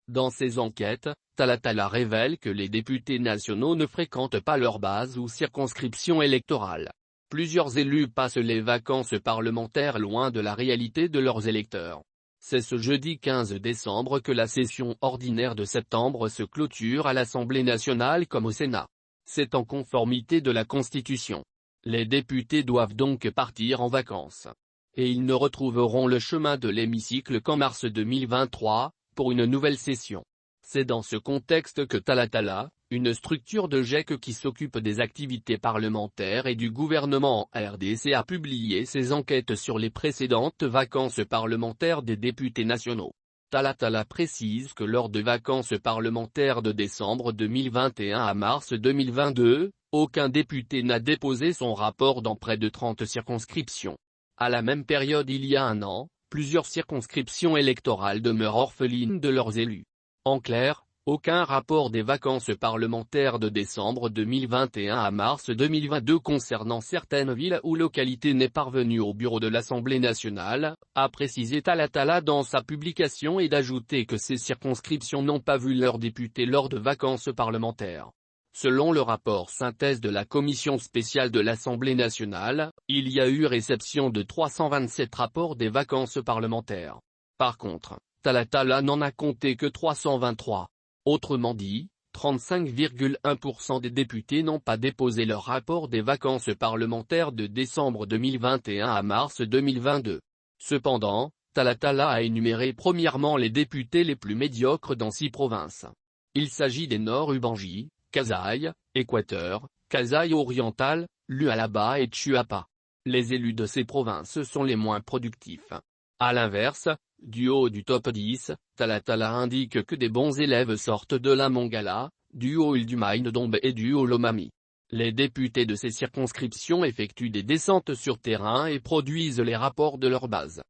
Dans ses enquêtes, Talatala révèle que les députés nationaux ne fréquentent pas leur base ou circonscription électorale. Plusieurs élus passent les vacances parlementaires loin de la réalité de leurs électeurs. C'est ce jeudi 15 décembre que la session ordinaire de septembre se clôture à l'Assemblée nationale comme au Sénat. C'est en conformité de la Constitution. Les députés doivent donc partir en vacances. Et ils ne retrouveront le chemin de l'hémicycle qu'en mars 2023, pour une nouvelle session. C'est dans ce contexte que Talatala, une structure de GEC qui s'occupe des activités parlementaires et du gouvernement en RDC, a publié ses enquêtes sur les précédentes vacances parlementaires des députés nationaux. Talatala précise que lors de vacances parlementaires de décembre 2021 à mars 2022, aucun député n'a déposé son rapport dans près de 30 circonscriptions. À la même période il y a un an, plusieurs circonscriptions électorales demeurent orphelines de leurs élus. En clair, aucun rapport des vacances parlementaires de décembre 2021 à mars 2022 concernant certaines villes ou localités n'est parvenu au bureau de l'Assemblée nationale, a précisé Talatala dans sa publication, et d'ajouter que ces circonscriptions n'ont pas vu leurs députés lors de vacances parlementaires. Selon le rapport synthèse de la commission spéciale de l'Assemblée nationale, il y a eu réception de 327 rapports des vacances parlementaires. Par contre, Talatala n'en a compté que 323. Autrement dit, 35,1% des députés n'ont pas déposé leur rapport des vacances parlementaires de décembre 2021 à mars 2022. Cependant, Talatala a énuméré premièrement les députés les plus médiocres dans 6 provinces. Il s'agit des Nord-Ubangi, Kasaï, Équateur, Kasaï oriental, Lualaba et Chiapas. Les élus de ces provinces sont les moins productifs. À l'inverse, du haut du top 10, Talatala indique que des bons élèves sortent de la Mongala, du Haut-Île-du-Maine-Dombe et du Haut-Lomami. Les députés de ces circonscriptions effectuent des descentes sur terrain et produisent les rapports de leur base.